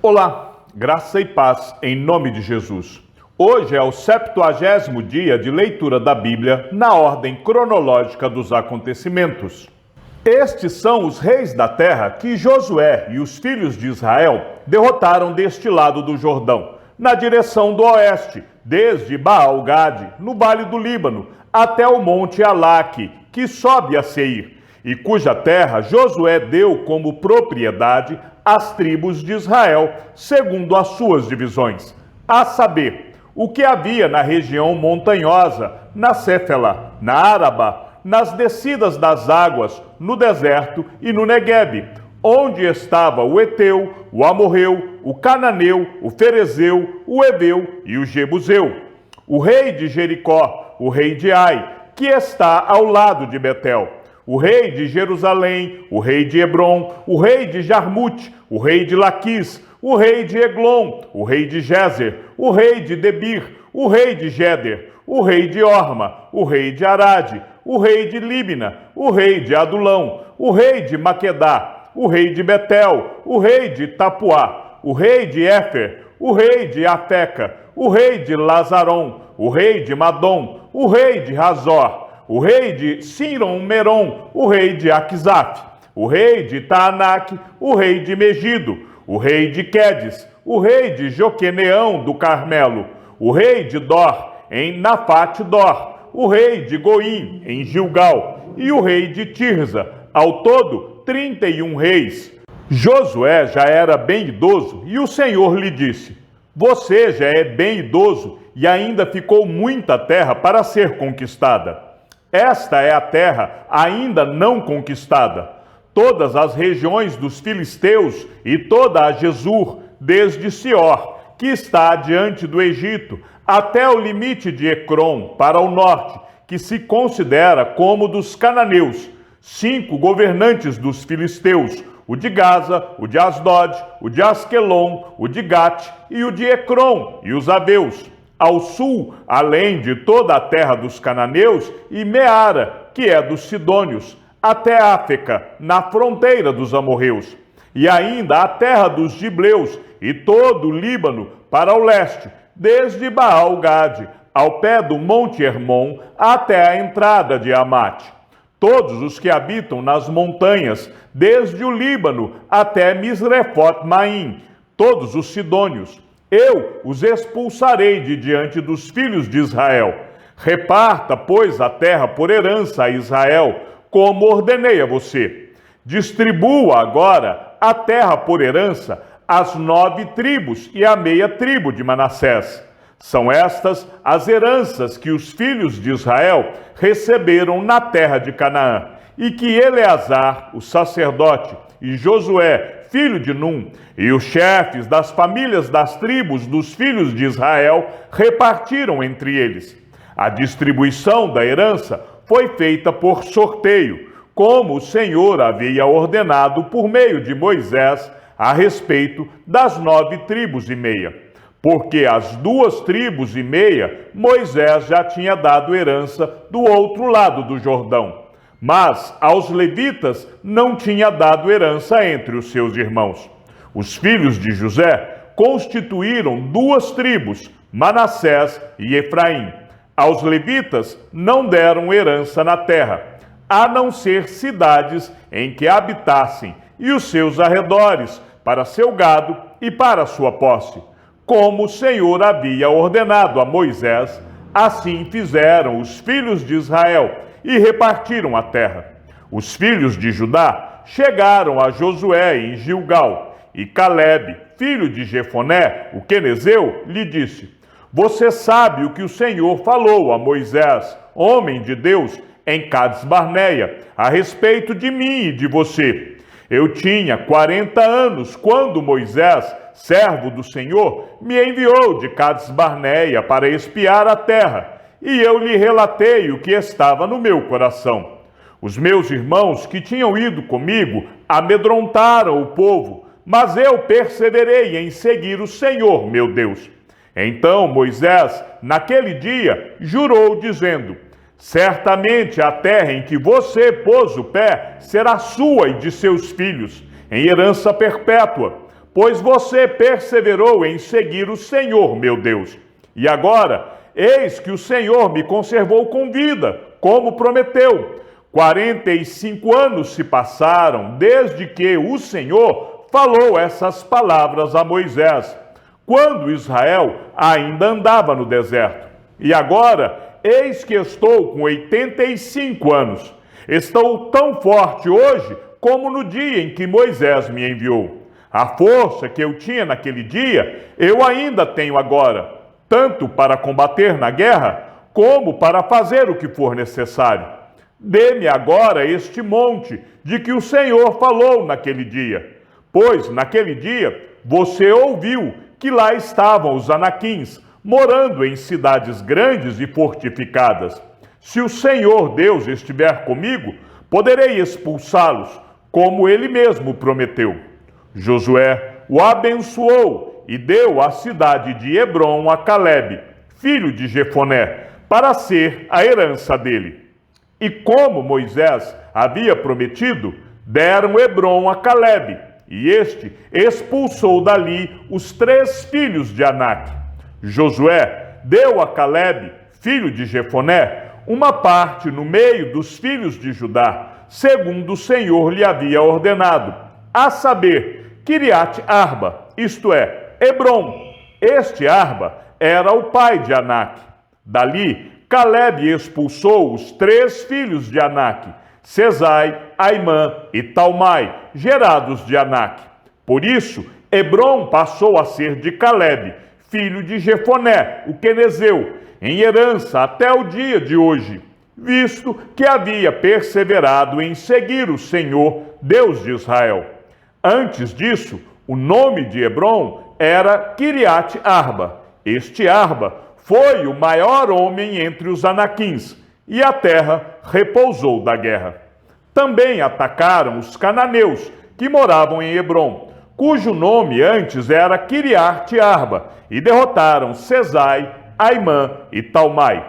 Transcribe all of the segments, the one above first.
Olá, graça e paz em nome de Jesus. Hoje é o 70º dia de leitura da Bíblia na ordem cronológica dos acontecimentos. Estes são os reis da terra que Josué e os filhos de Israel derrotaram deste lado do Jordão, na direção do oeste, desde Baal-Gade, no vale do Líbano, até o monte Alaque, que sobe a Seir, e cuja terra Josué deu como propriedade às tribos de Israel, segundo as suas divisões, a saber, o que havia na região montanhosa, na Céfela, na Araba, nas descidas das águas, no deserto e no Neguebe, onde estava o Eteu, o Amorreu, o Cananeu, o Ferezeu, o Heveu e o Jebuseu, o rei de Jericó, o rei de Ai, que está ao lado de Betel, o rei de Jerusalém, o rei de Hebron, o rei de Jarmute, o rei de Laquis, o rei de Eglon, o rei de Gezer, o rei de Debir, o rei de Geder, o rei de Orma, o rei de Arade, o rei de Líbina, o rei de Adulão, o rei de Maquedá, o rei de Betel, o rei de Tapuá, o rei de Éfer, o rei de Afeca, o rei de Lazaron, o rei de Madom, o rei de Razor, o rei de Siron-Meron, o rei de Aquisaf, o rei de Taanac, o rei de Megido, o rei de Quedes, o rei de Joqueneão do Carmelo, o rei de Dor, em Nafate-Dor, o rei de Goim, em Gilgal, e o rei de Tirza, ao todo 31 reis. Josué já era bem idoso, e o Senhor lhe disse: você já é bem idoso, e ainda ficou muita terra para ser conquistada. Esta é a terra ainda não conquistada. Todas as regiões dos filisteus e toda a Jesur, desde Sior, que está diante do Egito, até o limite de Ecrom, para o norte, que se considera como dos cananeus, 5 governantes dos filisteus, o de Gaza, o de Asdod, o de Asquelon, o de Gate e o de Ecrom, e os aveus. Ao sul, além de toda a terra dos cananeus, e Meara, que é dos sidônios, até Áfeca, na fronteira dos amorreus, e ainda a terra dos gibleus, e todo o Líbano para o leste, desde Baal-Gade, ao pé do monte Hermon, até a entrada de Amate. Todos os que habitam nas montanhas, desde o Líbano até Misrefote-Maim, todos os sidônios, eu os expulsarei de diante dos filhos de Israel. Reparta, pois, a terra por herança a Israel, como ordenei a você. Distribua agora a terra por herança às 9 tribos e à meia tribo de Manassés. São estas as heranças que os filhos de Israel receberam na terra de Canaã, e que Eleazar, o sacerdote, e Josué, filho de Num, e os chefes das famílias das tribos dos filhos de Israel repartiram entre eles. A distribuição da herança foi feita por sorteio, como o Senhor havia ordenado por meio de Moisés a respeito das 9 tribos e meia. Porque as 2 tribos e meia Moisés já tinha dado herança do outro lado do Jordão. Mas aos levitas não tinha dado herança entre os seus irmãos. Os filhos de José constituíram 2 tribos, Manassés e Efraim. Aos levitas não deram herança na terra, a não ser cidades em que habitassem e os seus arredores, para seu gado e para sua posse. Como o Senhor havia ordenado a Moisés, assim fizeram os filhos de Israel e repartiram a terra. Os filhos de Judá chegaram a Josué em Gilgal, e Calebe, filho de Jefoné, o quenezeu, lhe disse: você sabe o que o Senhor falou a Moisés, homem de Deus, em Cades-Barneia, a respeito de mim e de você. Eu tinha 40 anos quando Moisés, servo do Senhor, me enviou de Cades-Barneia para espiar a terra, e eu lhe relatei o que estava no meu coração. Os meus irmãos que tinham ido comigo amedrontaram o povo, mas eu perseverei em seguir o Senhor, meu Deus. Então Moisés, naquele dia, jurou, dizendo: certamente a terra em que você pôs o pé será sua e de seus filhos, em herança perpétua, pois você perseverou em seguir o Senhor, meu Deus. E agora, eis que o Senhor me conservou com vida, como prometeu. 45 anos se passaram desde que o Senhor falou essas palavras a Moisés, quando Israel ainda andava no deserto. E agora, eis que estou com 85 anos. Estou tão forte hoje como no dia em que Moisés me enviou. A força que eu tinha naquele dia, eu ainda tenho agora, tanto para combater na guerra, como para fazer o que for necessário. Dê-me agora este monte de que o Senhor falou naquele dia, pois naquele dia você ouviu que lá estavam os anaquins, morando em cidades grandes e fortificadas. Se o Senhor Deus estiver comigo, poderei expulsá-los, como ele mesmo prometeu. Josué o abençoou e deu a cidade de Hebrom a Calebe, filho de Jefoné, para ser a herança dele. E como Moisés havia prometido, deram Hebrom a Calebe, e este expulsou dali os 3 filhos de Anak. Josué deu a Calebe, filho de Jefoné, uma parte no meio dos filhos de Judá, segundo o Senhor lhe havia ordenado, a saber, Quiriate-Arba, isto é, Hebrom. Este Arba era o pai de Anak. Dali, Calebe expulsou os 3 filhos de Anak, Sesai, Aimã e Talmai, gerados de Anak. Por isso, Hebrom passou a ser de Calebe, filho de Jefoné, o quenezeu, em herança até o dia de hoje, visto que havia perseverado em seguir o Senhor, Deus de Israel. Antes disso, o nome de Hebrom era Quiriate-Arba. Este Arba foi o maior homem entre os anaquins, e a terra repousou da guerra. Também atacaram os cananeus, que moravam em Hebrom, cujo nome antes era Quiriate-Arba, e derrotaram Sesai, Aimã e Talmai.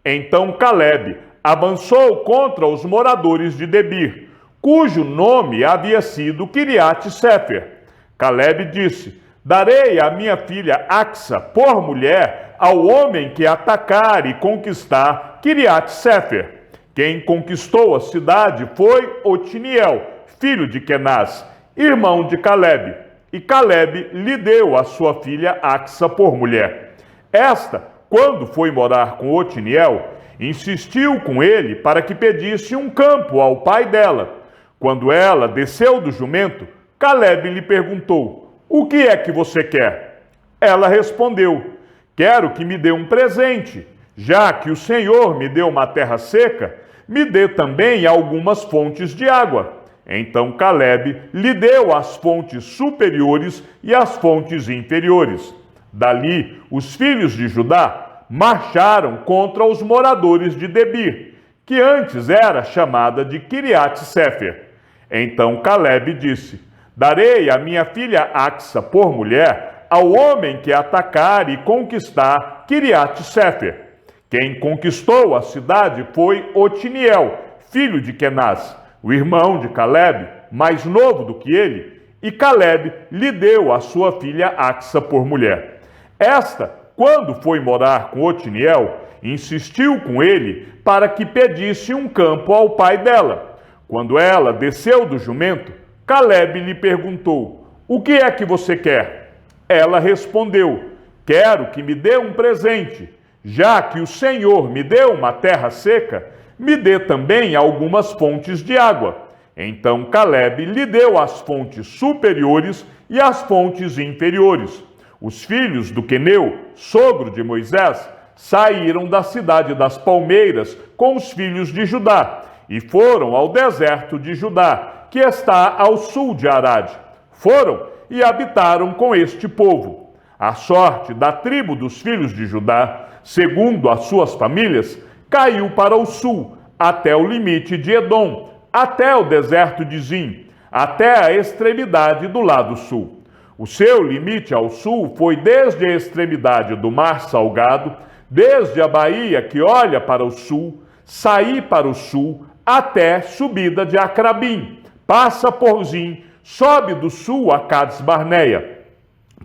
Então Calebe avançou contra os moradores de Debir, cujo nome havia sido Quiriate-Sefer. Calebe disse: darei a minha filha Axa por mulher ao homem que atacar e conquistar Quiriate-Sefer. Quem conquistou a cidade foi Otiniel, filho de Kenaz, irmão de Calebe, e Calebe lhe deu a sua filha Axa por mulher. Esta, quando foi morar com Otiniel, insistiu com ele para que pedisse um campo ao pai dela. Quando ela desceu do jumento, Calebe lhe perguntou: o que é que você quer? Ela respondeu: quero que me dê um presente. Já que o Senhor me deu uma terra seca, me dê também algumas fontes de água. Então Calebe lhe deu as fontes superiores e as fontes inferiores. Dali, os filhos de Judá marcharam contra os moradores de Debir, que antes era chamada de Quiriate-Sefer. Então Calebe disse: darei a minha filha Axa por mulher ao homem que atacar e conquistar Quiriate-Sefer. Quem conquistou a cidade foi Otiniel, filho de Kenaz, o irmão de Calebe, mais novo do que ele, e Calebe lhe deu a sua filha Axa por mulher. Esta, quando foi morar com Otiniel, insistiu com ele para que pedisse um campo ao pai dela. Quando ela desceu do jumento, Calebe lhe perguntou: o que é que você quer? Ela respondeu: quero que me dê um presente. Já que o Senhor me deu uma terra seca, me dê também algumas fontes de água. Então Calebe lhe deu as fontes superiores e as fontes inferiores. Os filhos do Queneu, sogro de Moisés, saíram da cidade das palmeiras com os filhos de Judá e foram ao deserto de Judá, que está ao sul de Arade. Foram e habitaram com este povo. A sorte da tribo dos filhos de Judá, segundo as suas famílias, caiu para o sul, até o limite de Edom, até o deserto de Zim, até a extremidade do lado sul. O seu limite ao sul foi desde a extremidade do Mar Salgado, desde a baía que olha para o sul, sair para o sul, até subida de Acrabim, passa por Zim, sobe do sul a Cades-Barneia,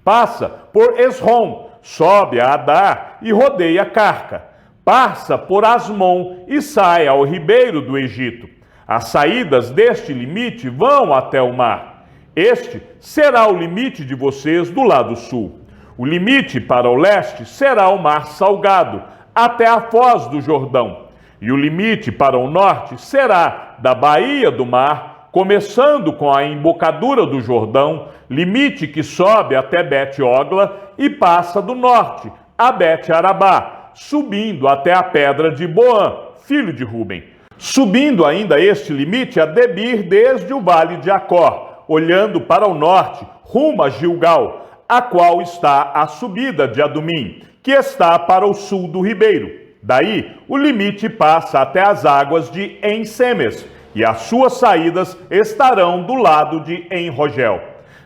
passa por Esrom, sobe a Adar e rodeia Carca, passa por Asmon e sai ao ribeiro do Egito. As saídas deste limite vão até o mar. Este será o limite de vocês do lado sul. O limite para o leste será o mar Salgado, até a foz do Jordão. E o limite para o norte será da baía do mar, começando com a embocadura do Jordão, limite que sobe até Bet-Ogla e passa do norte a Bet-Arabá, subindo até a pedra de Boã, filho de Ruben. Subindo ainda este limite a Debir desde o vale de Acor, olhando para o norte, rumo a Gilgal, a qual está a subida de Adumim, que está para o sul do ribeiro. Daí, o limite passa até as águas de En-Semes, e as suas saídas estarão do lado de En-Rogel.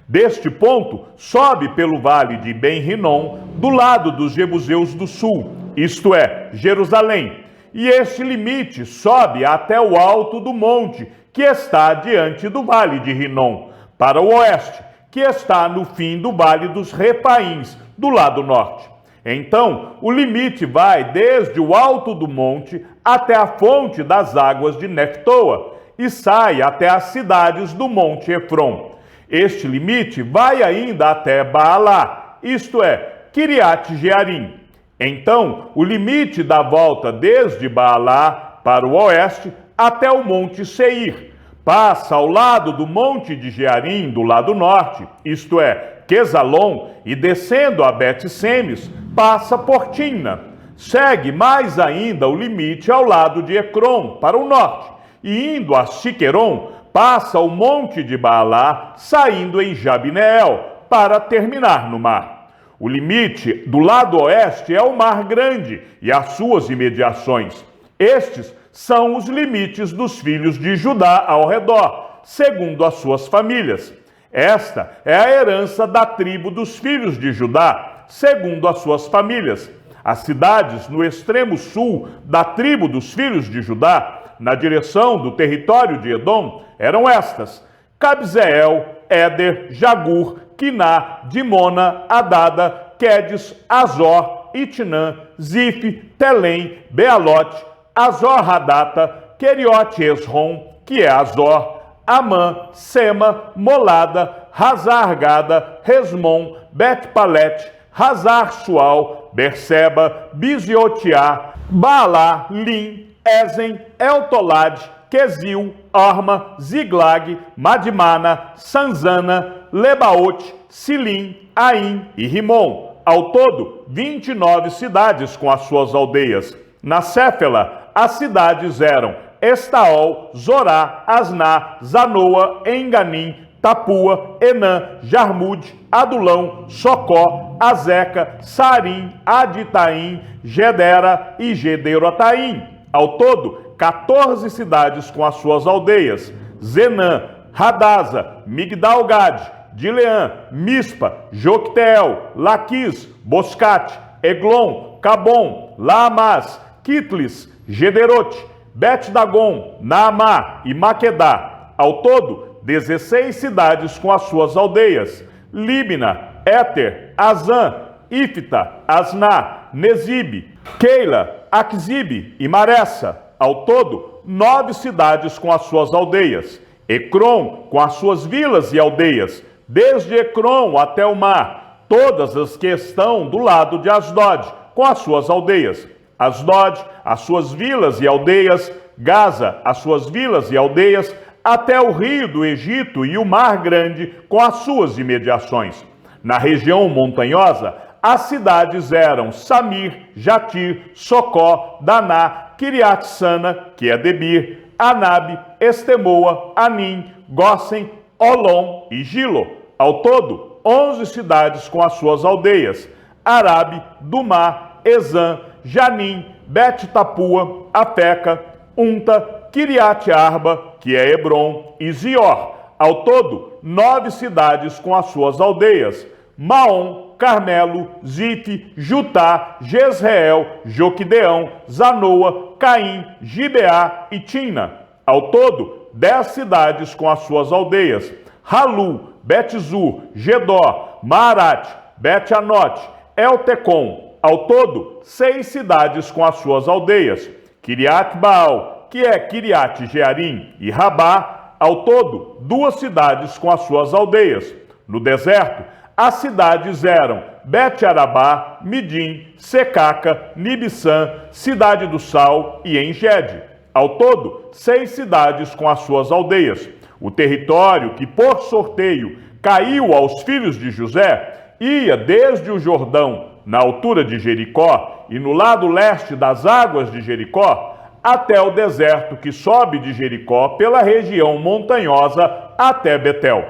Deste ponto, sobe pelo vale de Ben-Rinom, do lado dos Jebuseus do sul, isto é, Jerusalém. E este limite sobe até o alto do monte, que está diante do vale de Rinom, para o oeste, que está no fim do vale dos Refaíns, do lado norte. Então, o limite vai desde o alto do monte até a fonte das águas de Neftoa e sai até as cidades do monte Efron. Este limite vai ainda até Baalá, isto é, Kiriat-Jearim. Então, o limite dá volta desde Baalá para o oeste até o monte Seir. Passa ao lado do monte de Jearim, do lado norte, isto é, Quesalon, e descendo a Bet-Semes, passa por Timna. Segue mais ainda o limite ao lado de Ecrom, para o norte, e indo a Siqueron, passa o monte de Baalá, saindo em Jabneel, para terminar no mar. O limite do lado oeste é o Mar Grande e as suas imediações. Estes são os limites dos filhos de Judá ao redor, segundo as suas famílias. Esta é a herança da tribo dos filhos de Judá, segundo as suas famílias. As cidades no extremo sul da tribo dos filhos de Judá, na direção do território de Edom, eram estas: Cabzeel, Éder, Jagur, Quiná, Dimona, Adada, Quedes, Azor, Itnã, Zif, Telém, Bealote, Azor-Hadata, Queriote Esrom, que é Azor, Amã, Sema, Molada, Hazar-Gada, Resmon, Bet-Palete, Hazar-Sual, Berseba, Biziotiá, Baalá, Lim, Ezen, Eltolade, Quesil, Orma, Ziglag, Madmana, Sanzana, Lebaote, Silim, Aim e Rimon. Ao todo, 29 cidades com as suas aldeias. Na Céfela, as cidades eram Estaol, Zorá, Asná, Zanoa, Enganim, Tapua, Enã, Jarmude, Adulão, Socó, Azeca, Sarim, Aditaim, Gedera e Gederotaim. Ao todo, 14 cidades com as suas aldeias: Zenã, Hadasa, Migdal-Gad, Dileã, Mispa, Jocteel, Laquis, Boscate, Eglon, Cabom, Laamás, Kitlis, Gederote, Bet-Dagon, Naamá e Maquedá. Ao todo, 16 cidades com as suas aldeias: Líbina, Éter, Azã, Ifta, Asná, Nezibe, Keila, Aquzibe e Maressa. Ao todo, 9 cidades com as suas aldeias. Ecrom, com as suas vilas e aldeias, desde Ecrom até o mar, todas as que estão do lado de Asdod, com as suas aldeias. Asdod, as suas vilas e aldeias, Gaza, as suas vilas e aldeias, até o rio do Egito e o Mar Grande, com as suas imediações. Na região montanhosa, as cidades eram Samir, Jatir, Socó, Daná, Kiriat-Sana, que é Debir, Anabe, Estemoa, Anim, Gósen, Olom e Gilo. Ao todo, 11 cidades com as suas aldeias: Arabe, Dumá, Ezã, Janim, Bet-Tapua, Afeca, Unta, Kiriat-Arba, que é Hebron, e Zior. Ao todo, 9 cidades com as suas aldeias: Maom, Carmelo, Zif, Jutá, Jezreel, Joquideão, Zanoa, Caim, Gibeá e Tina. Ao todo, 10 cidades com as suas aldeias: Halu, Bet-Zur, Gedor, Maarat, Bet-Anote, Eltecom. Ao todo, 6 cidades com as suas aldeias. Kiriat-Baal, que é Kiriat-Jearim, e Rabá. Ao todo, 2 cidades com as suas aldeias. No deserto, as cidades eram Bet-Arabá, Midim, Secaca, Nibissã, Cidade do Sal e Engede. Ao todo, 6 cidades com as suas aldeias. O território que, por sorteio, caiu aos filhos de José ia desde o Jordão, na altura de Jericó, e no lado leste das águas de Jericó, até o deserto que sobe de Jericó pela região montanhosa até Betel.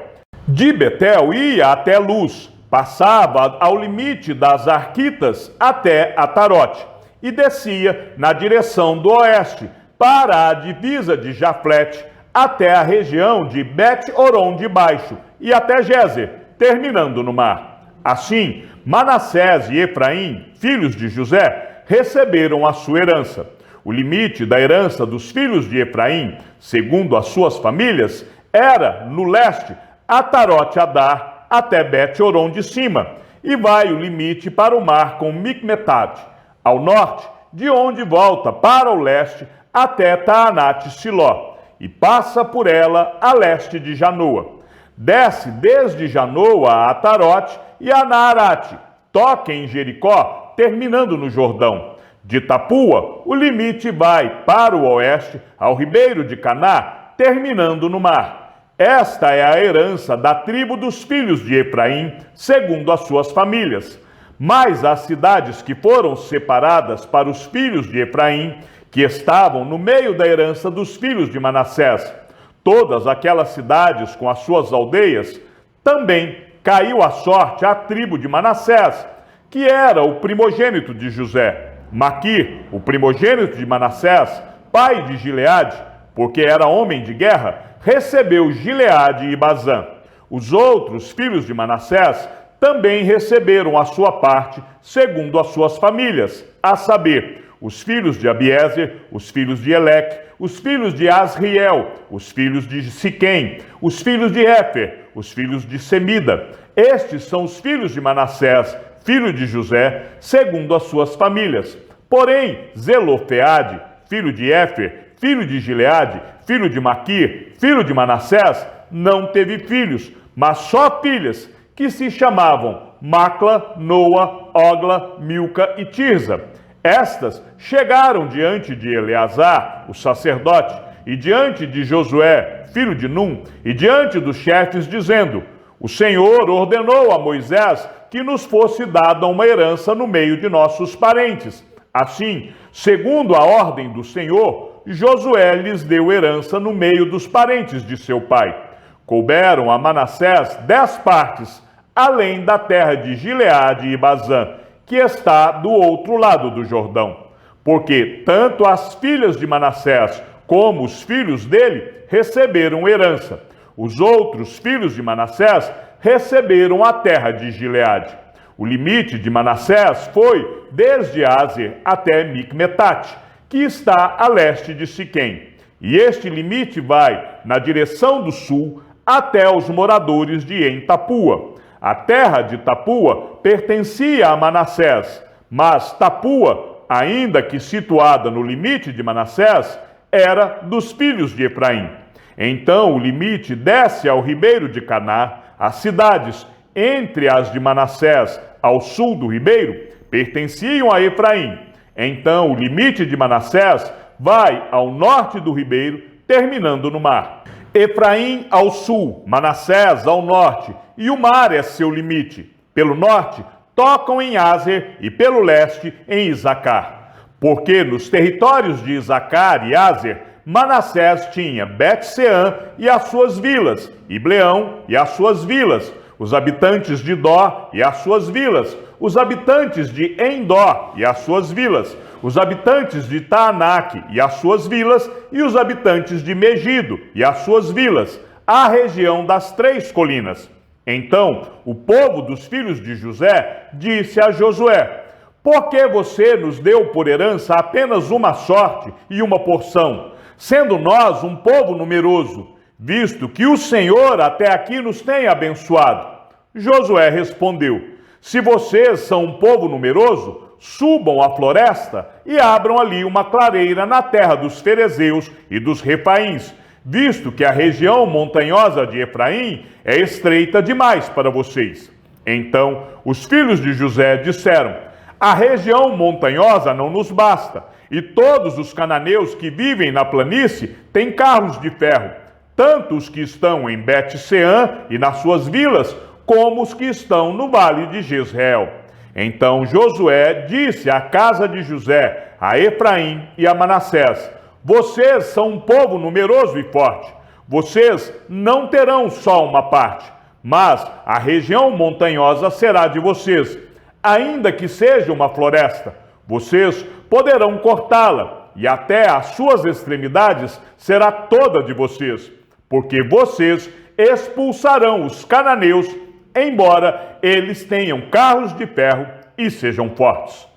De Betel ia até Luz, passava ao limite das Arquitas até Atarote, e descia na direção do oeste, para a divisa de Jaflete, até a região de Bet-Horon de Baixo, e até Gézer, terminando no mar. Assim, Manassés e Efraim, filhos de José, receberam a sua herança. O limite da herança dos filhos de Efraim, segundo as suas famílias, era, no leste, Atarote-Adar, até Bet-Horon de cima, e vai o limite para o mar com Micmetat, ao norte, de onde volta para o leste até Taanate-Siló, e passa por ela a leste de Janoa. Desce desde Janoa a Atarote e a Naarate, toca em Jericó, terminando no Jordão. De Tapua, o limite vai para o oeste, ao ribeiro de Caná, terminando no mar. Esta é a herança da tribo dos filhos de Efraim, segundo as suas famílias. Mas as cidades que foram separadas para os filhos de Efraim, que estavam no meio da herança dos filhos de Manassés, todas aquelas cidades com as suas aldeias, também caiu a sorte à tribo de Manassés, que era o primogênito de José. Maquir, o primogênito de Manassés, pai de Gileade, porque era homem de guerra, recebeu Gileade e Bazã. Os outros filhos de Manassés também receberam a sua parte, segundo as suas famílias, a saber, os filhos de Abiezer, os filhos de Eleque, os filhos de Asriel, os filhos de Siquém, os filhos de Éfer, os filhos de Semida. Estes são os filhos de Manassés, filho de José, segundo as suas famílias. Porém, Zelofeade, filho de Éfer, filho de Gileade, filho de Maquir, filho de Manassés, não teve filhos, mas só filhas, que se chamavam Macla, Noa, Ogla, Milca e Tirza. Estas chegaram diante de Eleazar, o sacerdote, e diante de Josué, filho de Num, e diante dos chefes, dizendo: o Senhor ordenou a Moisés que nos fosse dada uma herança no meio de nossos parentes. Assim, segundo a ordem do Senhor, Josué lhes deu herança no meio dos parentes de seu pai. Couberam a Manassés 10 partes, além da terra de Gileade e Bazã, que está do outro lado do Jordão. Porque tanto as filhas de Manassés como os filhos dele receberam herança. Os outros filhos de Manassés receberam a terra de Gileade. O limite de Manassés foi desde Azer até Micmetat, que está a leste de Siquém. E este limite vai na direção do sul até os moradores de Em-Tapua. A terra de Tapua pertencia a Manassés, mas Tapua, ainda que situada no limite de Manassés, era dos filhos de Efraim. Então o limite desce ao ribeiro de Caná. As cidades entre as de Manassés ao sul do ribeiro pertenciam a Efraim. Então o limite de Manassés vai ao norte do ribeiro, terminando no mar. Efraim ao sul, Manassés ao norte, e o mar é seu limite. Pelo norte, tocam em Azer, e pelo leste, em Isacar. Porque nos territórios de Isacar e Azer, Manassés tinha Bet-Seã e as suas vilas, Ibleão e as suas vilas, os habitantes de Dó e as suas vilas, os habitantes de Endó e as suas vilas, os habitantes de Taanaque e as suas vilas, e os habitantes de Megido e as suas vilas, a região das 3 colinas. Então o povo dos filhos de José disse a Josué: por que você nos deu por herança apenas uma sorte e uma porção, sendo nós um povo numeroso? visto que o Senhor até aqui nos tem abençoado? Josué respondeu: se vocês são um povo numeroso, subam à floresta e abram ali uma clareira na terra dos ferezeus e dos refaíns, visto que a região montanhosa de Efraim é estreita demais para vocês. Então os filhos de José disseram: a região montanhosa não nos basta, e todos os cananeus que vivem na planície têm carros de ferro, tanto os que estão em Bet-Seã e nas suas vilas, como os que estão no vale de Jezreel. Então Josué disse à casa de José, a Efraim e a Manassés: vocês são um povo numeroso e forte. Vocês não terão só uma parte, mas a região montanhosa será de vocês. Ainda que seja uma floresta, vocês poderão cortá-la, e até as suas extremidades será toda de vocês, porque vocês expulsarão os cananeus, embora eles tenham carros de ferro e sejam fortes.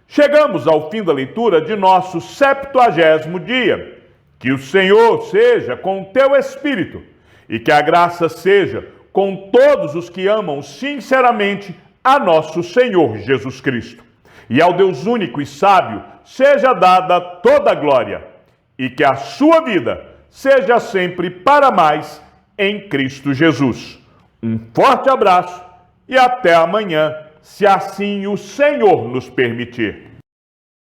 Chegamos ao fim da leitura de nosso 70º dia. Que o Senhor seja com o teu espírito e que a graça seja com todos os que amam sinceramente a nosso Senhor Jesus Cristo. E ao Deus único e sábio seja dada toda a glória, e que a sua vida seja sempre para mais em Cristo Jesus. Um forte abraço e até amanhã, se assim o Senhor nos permitir.